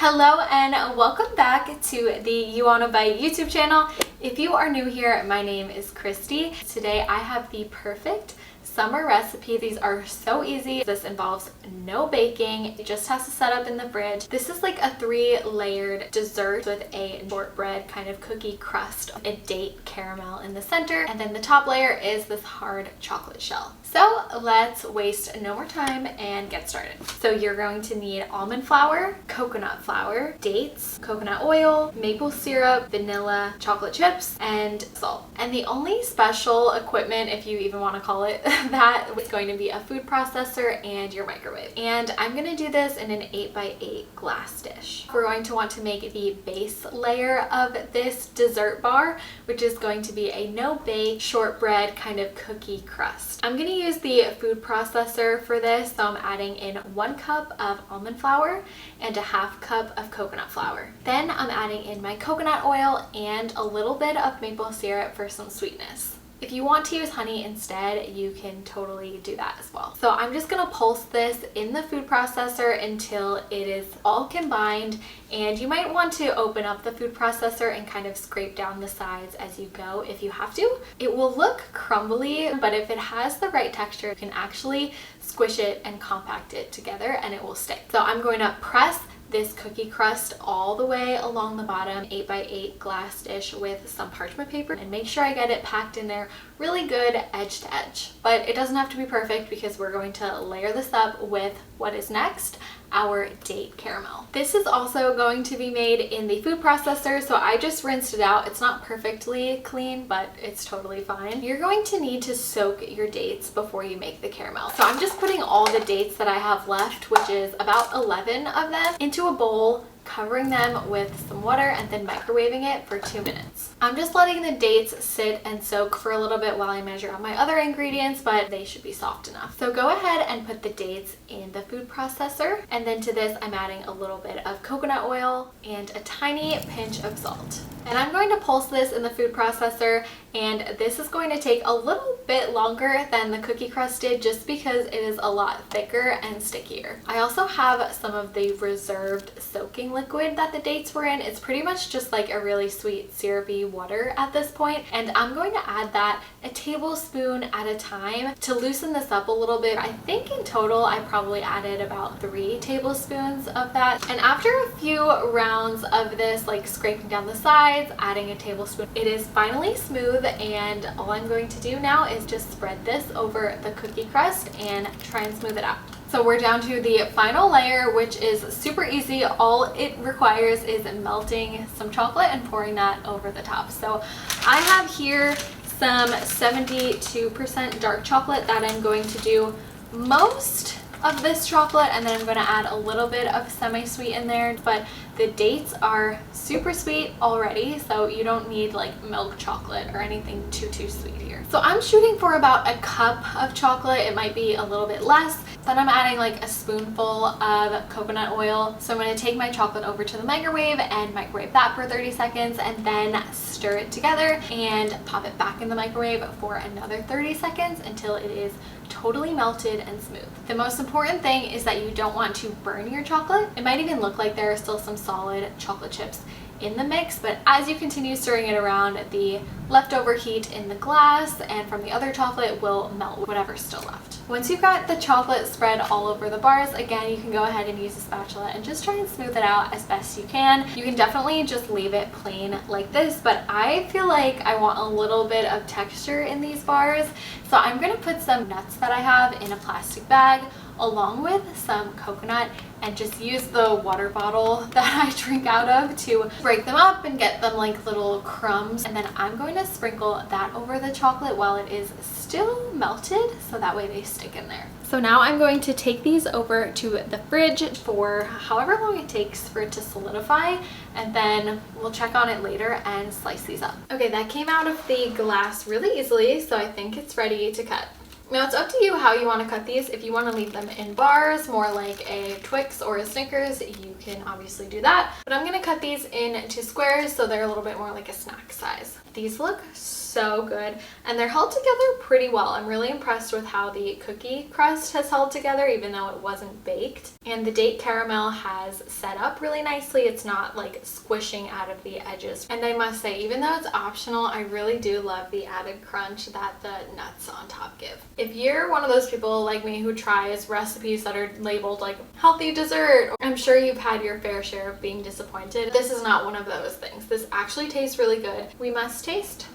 Hello and welcome back to the You Wanna Bite YouTube channel. If you are new here, my name is Christy. Today I have the perfect summer recipe. These are so easy. This involves no baking. It just has to set up in the fridge. This is like a 3-layered dessert with a shortbread kind of cookie crust, a date caramel in the center, and then the top layer is this hard chocolate shell. So let's waste no more time and get started. So you're going to need almond flour, coconut flour, dates, coconut oil, maple syrup, vanilla, chocolate chips, and salt. And the only special equipment, if you even want to call it that, is going to be a food processor and your microwave. And I'm going to do this in an 8x8 glass dish. We're going to want to make the base layer of this dessert bar, which is going to be a no-bake shortbread kind of cookie crust. I'm going to use the food processor for this, so I'm adding in 1 cup of almond flour and a 1/2 cup of coconut flour. Then I'm adding in my coconut oil and a little bit of maple syrup for some sweetness. If you want to use honey instead, you can totally do that as well. So I'm just gonna pulse this in the food processor until it is all combined, and you might want to open up the food processor and kind of scrape down the sides as you go if you have to. It will look crumbly, but if it has the right texture, you can actually squish it and compact it together and it will stick. So I'm going to press this cookie crust all the way along the bottom 8x8 glass dish with some parchment paper, and make sure I get it packed in there really good edge to edge. But it doesn't have to be perfect because we're going to layer this up with what is next, our date caramel. This is also going to be made in the food processor, so I just rinsed it out. It's not perfectly clean, but it's totally fine. You're going to need to soak your dates before you make the caramel. So I'm just putting all the dates that I have left, which is about 11 of them, into a bowl, covering them with some water and then microwaving it for 2 minutes. I'm just letting the dates sit and soak for a little bit while I measure out my other ingredients, but they should be soft enough. So go ahead and put the dates in the food processor, and then to this I'm adding a little bit of coconut oil and a tiny pinch of salt. And I'm going to pulse this in the food processor, and this is going to take a little bit longer than the cookie crust did just because it is a lot thicker and stickier. I also have some of the reserved soaking liquid that the dates were in. It's pretty much just like a really sweet syrupy water at this point, and I'm going to add that a tablespoon at a time to loosen this up a little bit. I think in total I probably added about 3 tablespoons of that. And after a few rounds of this, like scraping down the sides, adding a tablespoon, it is finally smooth, and all I'm going to do now is just spread this over the cookie crust and try and smooth it out. So we're down to the final layer, which is super easy. All it requires is melting some chocolate and pouring that over the top. So I have here some 72% dark chocolate that I'm going to do most of this chocolate, and then I'm going to add a little bit of semi-sweet in there, but the dates are super sweet already, so you don't need like milk chocolate or anything too sweet here. So I'm shooting for about a cup of chocolate. It might be a little bit less. Then I'm adding like a spoonful of coconut oil. So I'm going to take my chocolate over to the microwave and microwave that for 30 seconds, and then stir it together and pop it back in the microwave for another 30 seconds until it is totally melted and smooth. The most important thing is that you don't want to burn your chocolate. It might even look like there are still some solid chocolate chips in the mix, but as you continue stirring it around, the leftover heat in the glass and from the other chocolate will melt whatever's still left. Once you've got the chocolate spread all over the bars, again, you can go ahead and use a spatula and just try and smooth it out as best you can. You can definitely just leave it plain like this, but I feel like I want a little bit of texture in these bars, so I'm going to put some nuts that I have in a plastic bag along with some coconut, and just use the water bottle that I drink out of to break them up and get them like little crumbs. And then I'm going to sprinkle that over the chocolate while it is still melted, so that way they stick in there. So now I'm going to take these over to the fridge for however long it takes for it to solidify, and then we'll check on it later and slice these up. Okay, that came out of the glass really easily, so I think it's ready to cut. Now it's up to you how you want to cut these. If you want to leave them in bars, more like a Twix or a Snickers, you can obviously do that. But I'm going to cut these into squares so they're a little bit more like a snack size. These look so so good, and they're held together pretty well. I'm really impressed with how the cookie crust has held together even though it wasn't baked. And the date caramel has set up really nicely. It's not like squishing out of the edges. And I must say, even though it's optional, I really do love the added crunch that the nuts on top give. If you're one of those people like me who tries recipes that are labeled like healthy dessert, I'm sure you've had your fair share of being disappointed. This is not one of those things. This actually tastes really good. We must taste.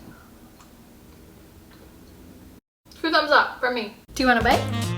2 thumbs up from me. Do you want a bite?